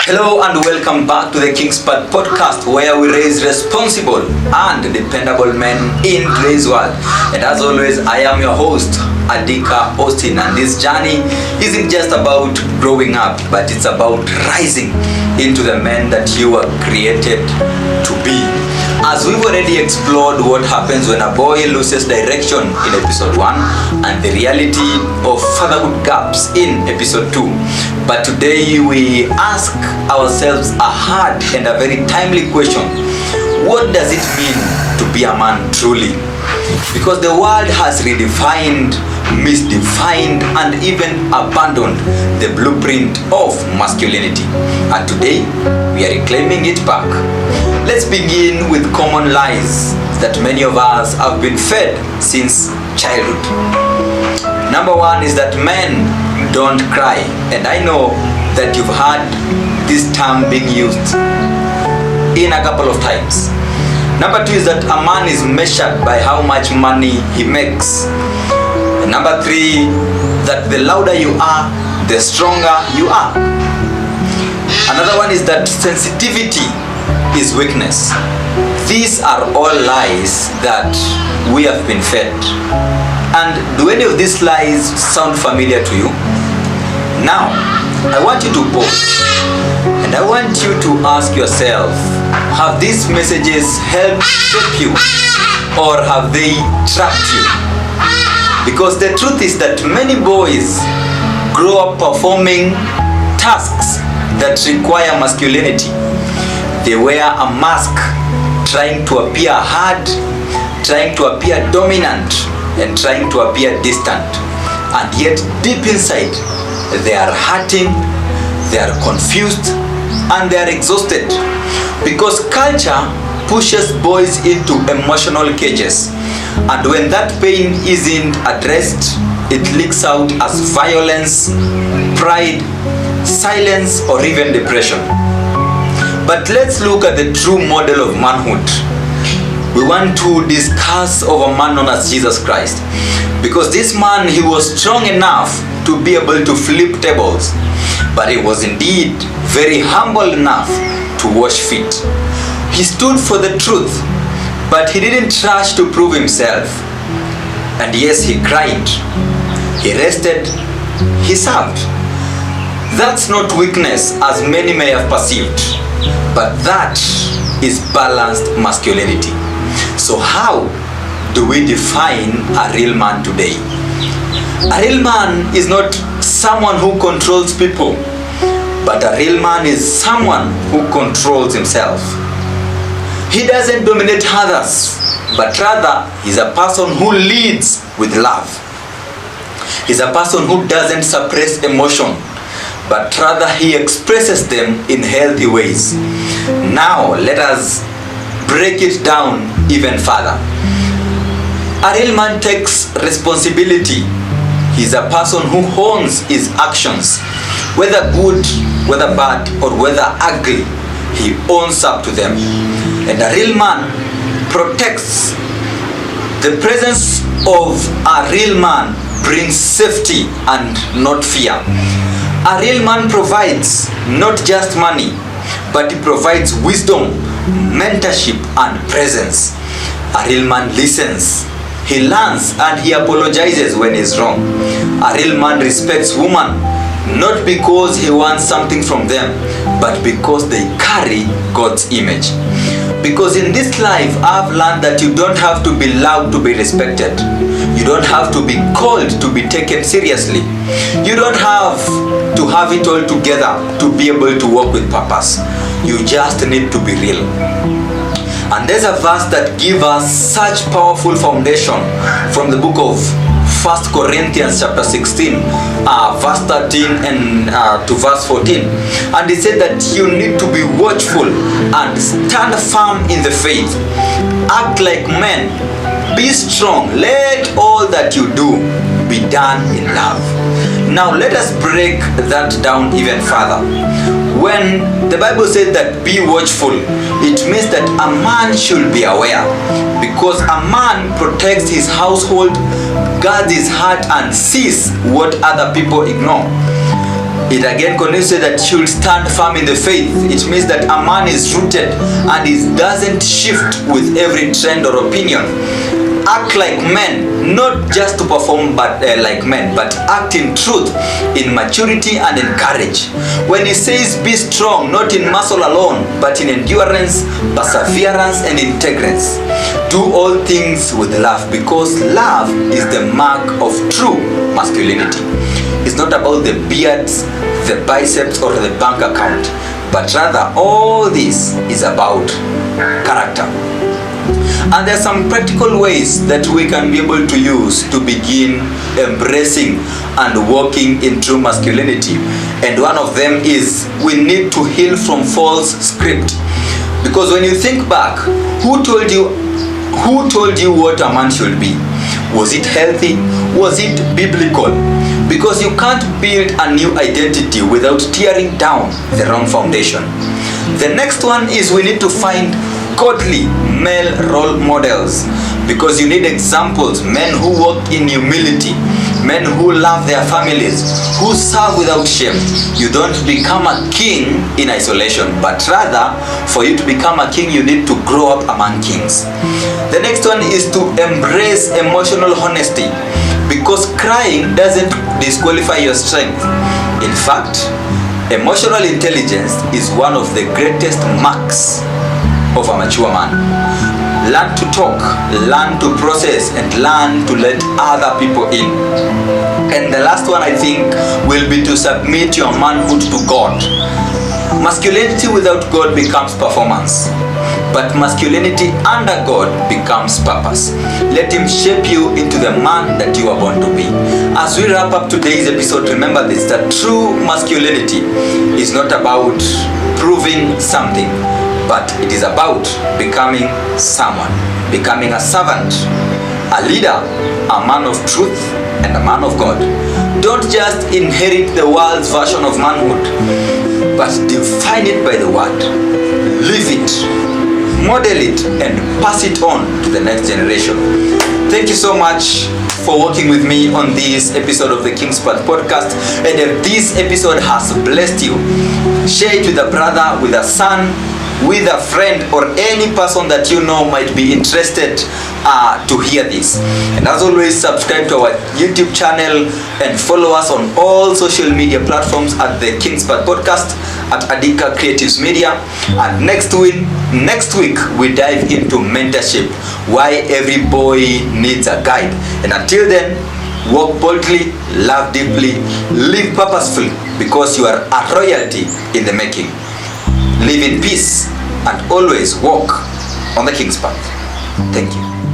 Hello and welcome back to the King's Path podcast, where we raise responsible and dependable men in today's world. And as always, I am your host, Adika, Austine, and this journey isn't just about growing up, but it's about rising into the men that you were created to be. As we've already explored what happens when a boy loses direction in episode 1 and the reality of fatherhood gaps in episode 2. But today we ask ourselves a hard and a very timely question. What does it mean to be a man truly? Because the world has redefined, misdefined, and even abandoned the blueprint of masculinity. And today we are reclaiming it back. Let's begin with common lies that many of us have been fed since childhood. Number one is that men don't cry. And I know that you've heard this term being used in a couple of times. Number two is that a man is measured by how much money he makes. And number three, that the louder you are, the stronger you are. Another one is that sensitivity is weakness. These are all lies that we have been fed. And do any of these lies sound familiar to you? Now, I want you to pause and I want you to ask yourself, have these messages helped shape you or have they trapped you? Because the truth is that many boys grow up performing tasks that require masculinity. They wear a mask, trying to appear hard, trying to appear dominant, and trying to appear distant. And yet, deep inside, they are hurting, they are confused, and they are exhausted. Because culture pushes boys into emotional cages. And when that pain isn't addressed, it leaks out as violence, pride, silence, or even depression. But let's look at the true model of manhood. We want to discuss of a man known as Jesus Christ. Because this man, he was strong enough to be able to flip tables. But he was indeed very humble enough to wash feet. He stood for the truth, but he didn't rush to prove himself. And yes, he cried, he rested, he served. That's not weakness as many may have perceived. But that is balanced masculinity. So how do we define a real man today? A real man is not someone who controls people, but a real man is someone who controls himself. He doesn't dominate others, but rather he's a person who leads with love. He's a person who doesn't suppress emotion, but rather he expresses them in healthy ways. Now let us break it down even further. A real man takes responsibility. He's a person who owns his actions, whether good, whether bad, or whether ugly. He owns up to them. And a real man protects. The presence of a real man brings safety and not fear. A real man provides not just money, but he provides wisdom, mentorship, and presence. A real man listens, he learns, and he apologizes when he's wrong. A real man respects women, not because he wants something from them, but because they carry God's image. Because in this life, I've learned that you don't have to be loud to be respected. You don't have to be called to be taken seriously. You don't have to have it all together to be able to walk with purpose. You just need to be real. And there's a verse that gives us such powerful foundation from the book of 1 Corinthians chapter 16, verse 13 and to verse 14. And it said that you need to be watchful and stand firm in the faith. Act like men. Be strong. Let all that you do be done in love. Now let us break that down even further. When the Bible says that be watchful, it means that a man should be aware, because a man protects his household, guards his heart, and sees what other people ignore. It again continues to say that should stand firm in the faith. It means that a man is rooted and it doesn't shift with every trend or opinion. Act like men, not just to perform like men, but act in truth, in maturity and in courage. When he says be strong, not in muscle alone, but in endurance, perseverance and integrity. Do all things with love, because love is the mark of true masculinity. It's not about the beards, the biceps or the bank account, but rather all this is about character. And there are some practical ways that we can be able to use to begin embracing and walking in true masculinity. And one of them is we need to heal from false script. Because when you think back, who told you what a man should be? Was it healthy? Was it biblical? Because you can't build a new identity without tearing down the wrong foundation. The next one is we need to find godly male role models, because you need examples, men who walk in humility, men who love their families, who serve without shame. You don't become a king in isolation, but rather for you to become a king you need to grow up among kings. The next one is to embrace emotional honesty, because crying doesn't disqualify your strength. In fact, emotional intelligence is one of the greatest marks of a mature man. Learn to talk, learn to process, and learn to let other people in. And the last one I think will be to submit your manhood to God. Masculinity without God becomes performance, but masculinity under God becomes purpose. Let him shape you into the man that you are born to be. As we wrap up today's episode, remember this, that true masculinity is not about proving something, but it is about becoming someone, becoming a servant, a leader, a man of truth, and a man of God. Don't just inherit the world's version of manhood, but define it by the word. Live it, model it, and pass it on to the next generation. Thank you so much for working with me on this episode of the King's Path podcast. And if this episode has blessed you, share it with a brother, with a son, with a friend, or any person that you know might be interested to hear this. And as always, subscribe to our YouTube channel and follow us on all social media platforms at the King's Path podcast, at Adika Creatives Media. And next week we dive into mentorship, why every boy needs a guide. And until then, walk boldly, love deeply, live purposefully, because you are a royalty in the making. Live in peace and always walk on the King's Path. Thank you.